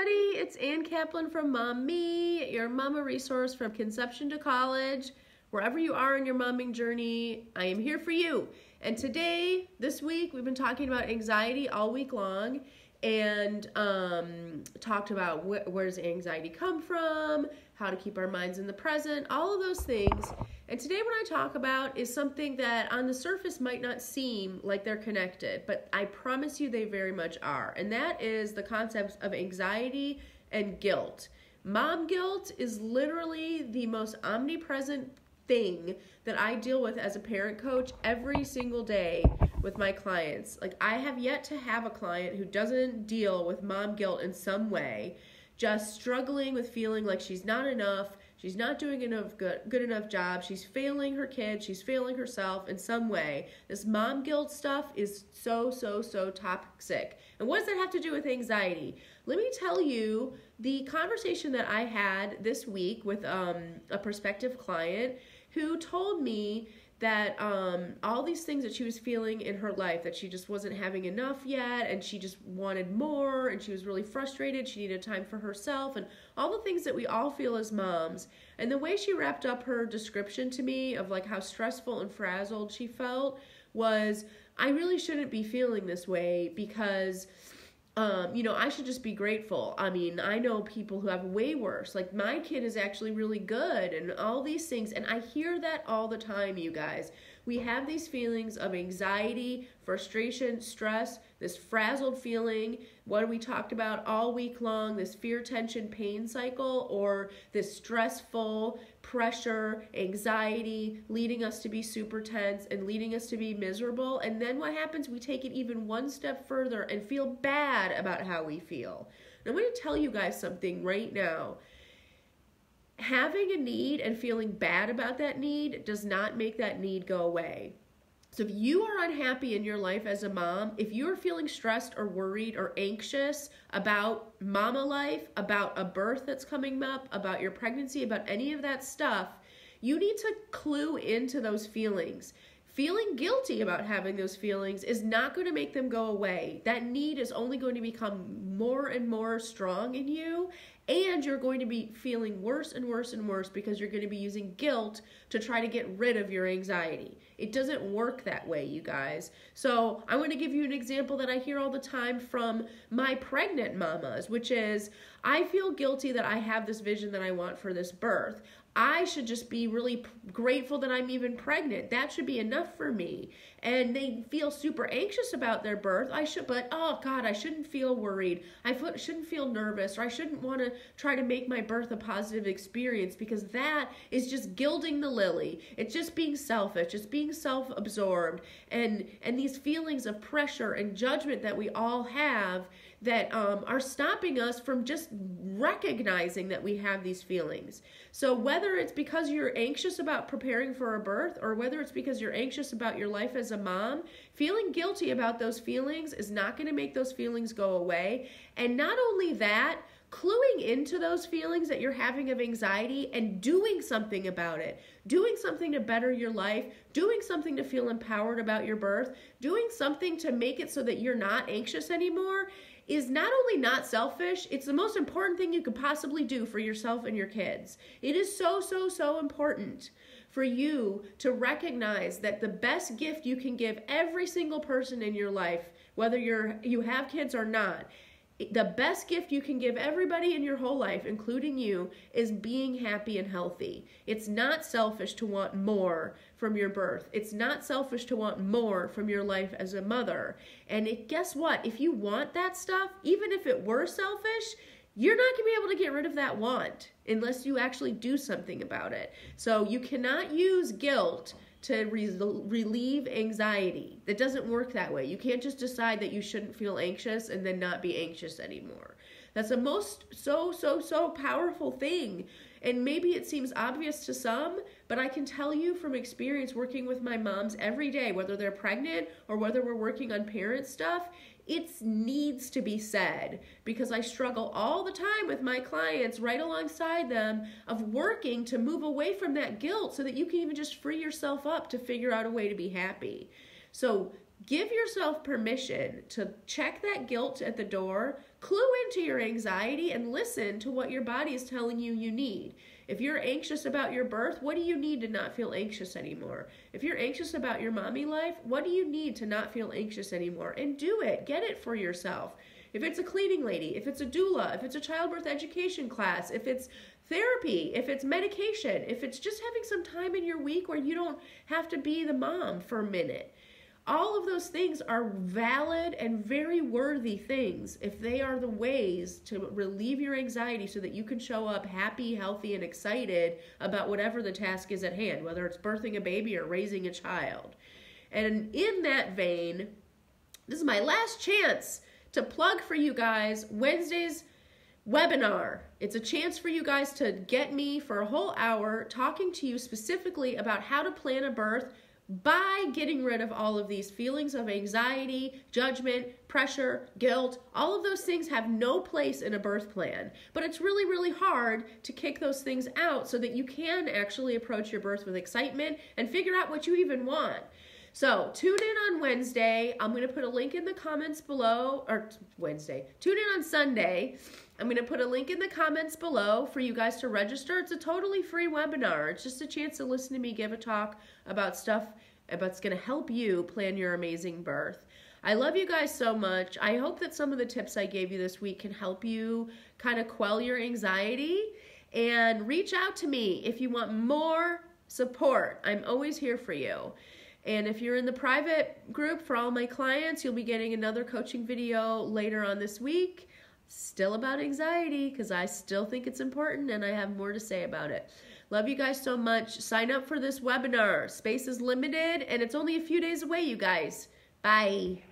everybody, it's Ann Kaplan from Mom Me, your mama resource from conception to college. Wherever you are in your momming journey, I am here for you. And today, this week, we've been talking about anxiety all week long and talked about where does anxiety come from, how to keep our minds in the present, all of those things. And today what I talk about is something that on the surface might not seem like they're connected, but I promise you they very much are. And that is the concepts of anxiety and guilt. Mom guilt is literally the most omnipresent thing that I deal with as a parent coach every single day with my clients. Like, I have yet to have a client who doesn't deal with mom guilt in some way, just struggling with feeling like she's not enough, she's not doing enough good enough job, she's failing her kids, she's failing herself in some way. This mom guilt stuff is so toxic. And what does that have to do with anxiety? Let me tell you the conversation that I had this week with a prospective client who told me that all these things that she was feeling in her life, that she just wasn't having enough yet, and she just wanted more, and she was really frustrated, she needed time for herself, and all the things that we all feel as moms. And the way she wrapped up her description to me of like how stressful and frazzled she felt was, I really shouldn't be feeling this way because I should just be grateful. I mean, I know people who have way worse. Like, my kid is actually really good and all these things. And I hear that all the time, you guys. We have these feelings of anxiety, frustration, stress, this frazzled feeling, what we talked about all week long, this fear, tension, pain cycle, or this stressful pressure, anxiety, leading us to be super tense and leading us to be miserable. And then what happens? We take it even one step further and feel bad about how we feel. And I'm going to tell you guys something right now. Having a need and feeling bad about that need does not make that need go away. So if you are unhappy in your life as a mom, if you're feeling stressed or worried or anxious about mama life, about a birth that's coming up, about your pregnancy, about any of that stuff, you need to clue into those feelings. Feeling guilty about having those feelings is not going to make them go away. That need is only going to become more and more strong in you, and you're going to be feeling worse and worse and worse because you're going to be using guilt to try to get rid of your anxiety. It doesn't work that way, you guys. So I'm going to give you an example that I hear all the time from my pregnant mamas, which is, I feel guilty that I have this vision that I want for this birth. I should just be really grateful that I'm even pregnant. That should be enough for me. And they feel super anxious about their birth. But oh God, I shouldn't feel worried. I shouldn't feel nervous, or I shouldn't want to try to make my birth a positive experience, because that is just gilding the lily. It's just being selfish. It's being self-absorbed. And these feelings of pressure and judgment that we all have that are stopping us from just recognizing that we have these feelings. So whether it's because you're anxious about preparing for a birth, or whether it's because you're anxious about your life as a mom, feeling guilty about those feelings is not going to make those feelings go away. And not only that, cluing into those feelings that you're having of anxiety and doing something about it, doing something to better your life, doing something to feel empowered about your birth, doing something to make it so that you're not anxious anymore, is not only not selfish, it's the most important thing you could possibly do for yourself and your kids. It is so important for you to recognize that the best gift you can give every single person in your life, whether you have kids or not, the best gift you can give everybody in your whole life, including you, is being happy and healthy. It's not selfish to want more from your birth. It's not selfish to want more from your life as a mother. And guess what? If you want that stuff, even if it were selfish, you're not going to be able to get rid of that want unless you actually do something about it. So you cannot use guilt to relieve anxiety. That doesn't work that way. You can't just decide that you shouldn't feel anxious and then not be anxious anymore. That's the most so powerful thing. And maybe it seems obvious to some, but I can tell you from experience working with my moms every day, whether they're pregnant or whether we're working on parent stuff, it needs to be said, because I struggle all the time with my clients right alongside them of working to move away from that guilt so that you can even just free yourself up to figure out a way to be happy. So Give yourself permission to check that guilt at the door, clue into your anxiety, and listen to what your body is telling you you need. If you're anxious about your birth, what do you need to not feel anxious anymore? If you're anxious about your mommy life, what do you need to not feel anxious anymore? And do it. Get it for yourself. If it's a cleaning lady, if it's a doula, if it's a childbirth education class, if it's therapy, if it's medication, if it's just having some time in your week where you don't have to be the mom for a minute. All of those things are valid and very worthy things if they are the ways to relieve your anxiety so that you can show up happy, healthy, and excited about whatever the task is at hand, whether it's birthing a baby or raising a child. And in that vein, this is my last chance to plug for you guys Wednesday's webinar. It's a chance for you guys to get me for a whole hour talking to you specifically about how to plan a birth by getting rid of all of these feelings of anxiety, judgment, pressure, guilt. All of those things have no place in a birth plan. But it's really, really hard to kick those things out so that you can actually approach your birth with excitement and figure out what you even want. So tune in on Wednesday. I'm going to put a link in the comments below, or Wednesday. Tune in on Sunday. I'm going to put a link in the comments below for you guys to register. It's a totally free webinar. It's just a chance to listen to me give a talk about stuff that's going to help you plan your amazing birth. I love you guys so much. I hope that some of the tips I gave you this week can help you kind of quell your anxiety, and reach out to me if you want more support. I'm always here for you. And if you're in the private group for all my clients, you'll be getting another coaching video later on this week, still about anxiety, because I still think it's important and I have more to say about it. Love you guys so much. Sign up for this webinar. Space is limited and it's only a few days away, you guys. Bye.